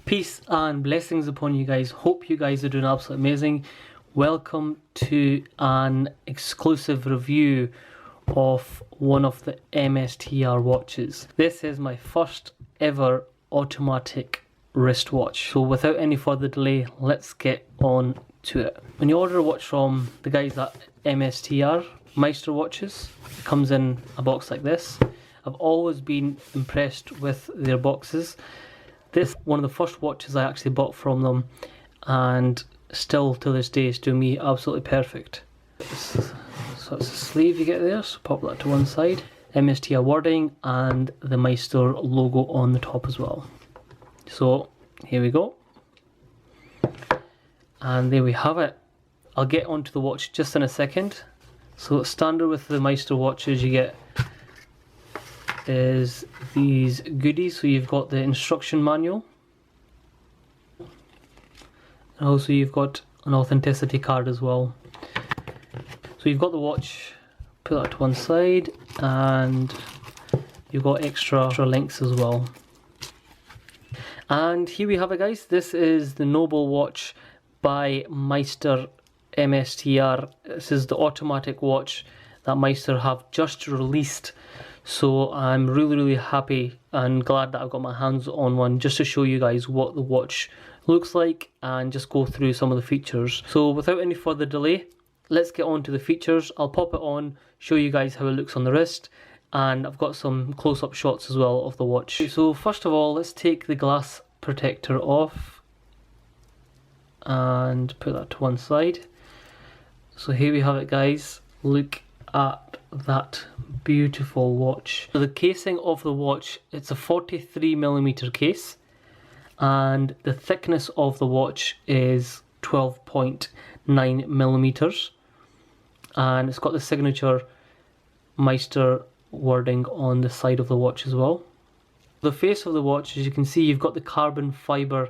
Peace and blessings upon you guys. Hope you guys are doing absolutely amazing. Welcome to an exclusive review of one of the Mstr watches. This is my first ever automatic wristwatch. So without any further delay, let's get on to it. When you order a watch from the guys at Mstr, Mstr watches, it comes in a box like this. I've always been impressed with their boxes. This one of the first watches I actually bought from them, and still to this day is doing me absolutely perfect. So it's a sleeve you get there, so pop that to one side. Mstr wording and the Mstr logo on the top as well. So here we go. And there we have it. I'll get onto the watch just in a second. So standard with the Mstr watches you get is these goodies. So you've got the instruction manual, and also you've got an authenticity card as well. So you've got the watch, put that to one side, and you've got extra links as well. And here we have it, guys. This is the Noble watch by Mstr Mstr. This is the automatic watch that Mstr have just released. So I'm really happy and glad that I've got my hands on one, just to show you guys what the watch looks like and just go through some of the features. So without any further delay, let's get on to the features. I'll pop it on, show you guys how it looks on the wrist, and I've got some close-up shots as well of the watch. So first of all, let's take the glass protector off and put that to one side. So here we have it, guys. Look at that beautiful watch. So the casing of the watch, it's a 43mm case, and the thickness of the watch is 12.9mm, and it's got the signature Mstr wording on the side of the watch as well. The face of the watch, as you can see, you've got the carbon fibre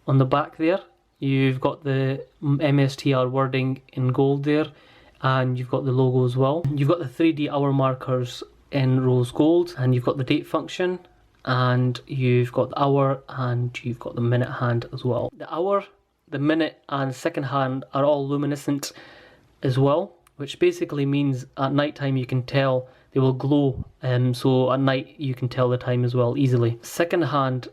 on the back there, you've got the Mstr wording in gold there, and you've got the logo as well. You've got the 3D hour markers in rose gold, and you've got the date function, and you've got the hour, and you've got the minute hand as well. The hour, the minute and second hand are all luminescent as well, which basically means at night time you can tell they will glow, so at night you can tell the time as well easily. Second hand,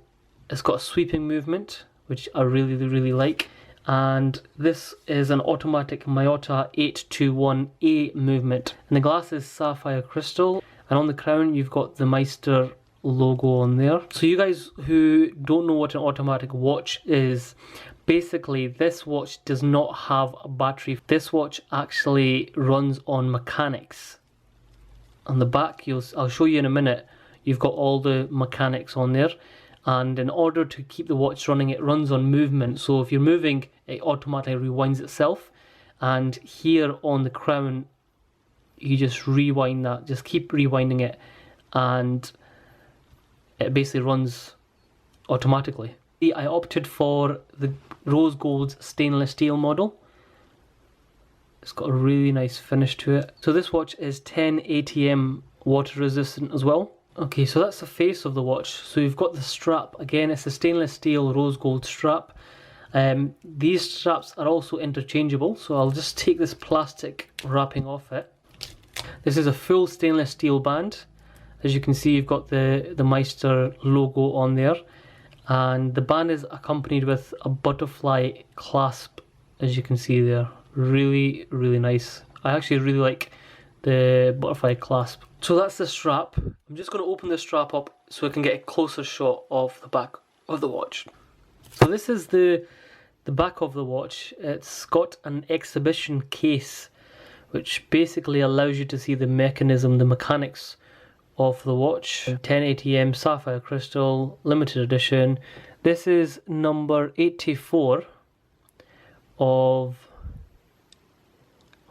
it's got a sweeping movement, which I really like. And this is an automatic Miyota 821A movement, and the glass is sapphire crystal, and on the crown you've got the Mstr logo on there. So you guys who don't know what an automatic watch is, basically this watch does not have a battery. This watch actually runs on mechanics. On the back, I'll show you in a minute, you've got all the mechanics on there. And in order to keep the watch running, it runs on movement. So if you're moving, it automatically rewinds itself. And here on the crown, you just rewind that, just keep rewinding it, and it basically runs automatically. I opted for the rose gold stainless steel model. It's got a really nice finish to it. So this watch is 10 ATM water resistant as well. Okay, so that's the face of the watch. So you've got the strap. Again, it's a stainless steel rose gold strap. These straps are also interchangeable, so I'll just take this plastic wrapping off it. This is a full stainless steel band. As you can see, you've got the Mstr logo on there, and the band is accompanied with a butterfly clasp, as you can see there. Really nice. I actually really like the butterfly clasp. So that's the strap. I'm just going to open the strap up so I can get a closer shot of the back of the watch. So this is the back of the watch. It's got an exhibition case, which basically allows you to see the mechanism, the mechanics of the watch. 10 ATM sapphire crystal, limited edition. This is number 84 of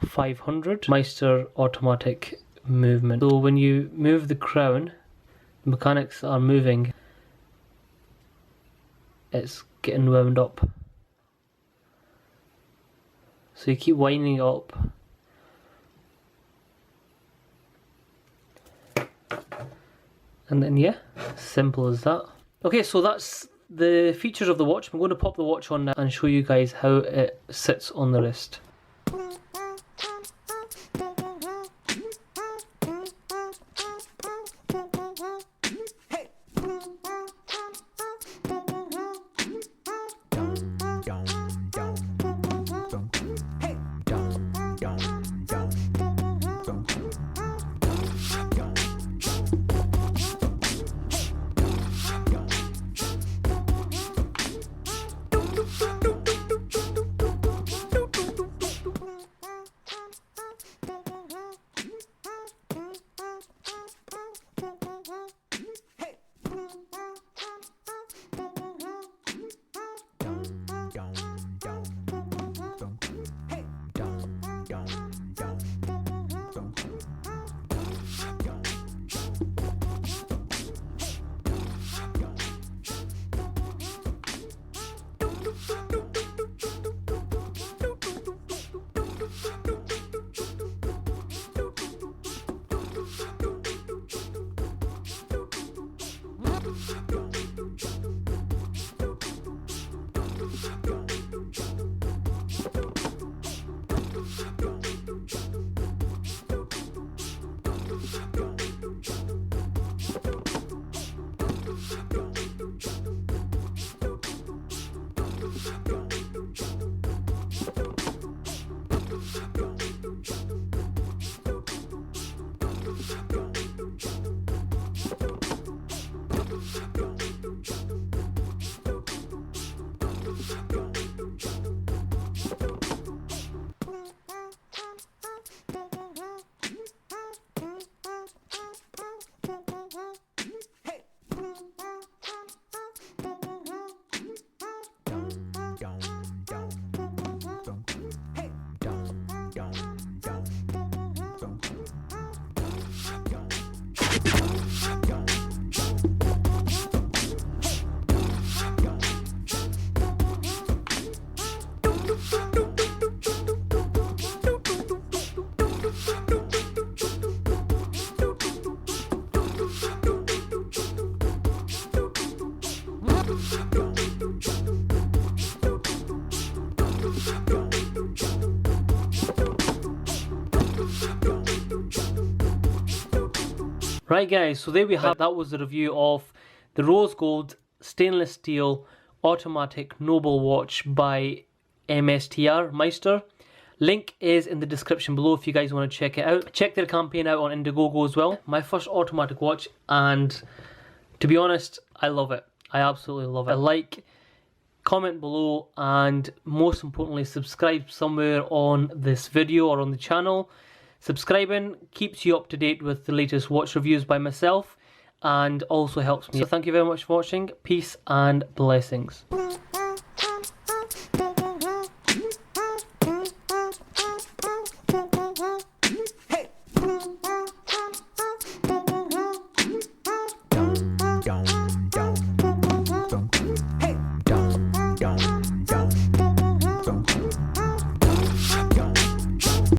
500 Mstr automatic movement. So when you move the crown, the mechanics are moving, it's getting wound up. So you keep winding it up, and then yeah, simple as that. Okay, so that's the features of the watch. I'm going to pop the watch on now and show you guys how it sits on the wrist. Right guys, so there we have, that was the review of the rose gold stainless steel automatic Noble watch by Mstr. Link is in the description below if you guys want to check it out. Check their campaign out on Indiegogo as well. My first automatic watch, and to be honest, I love it. I absolutely love it. Like, comment below, and most importantly, subscribe somewhere on this video or on the channel. Subscribing keeps you up to date with the latest watch reviews by myself and also helps me. So thank you very much for watching. Peace and blessings.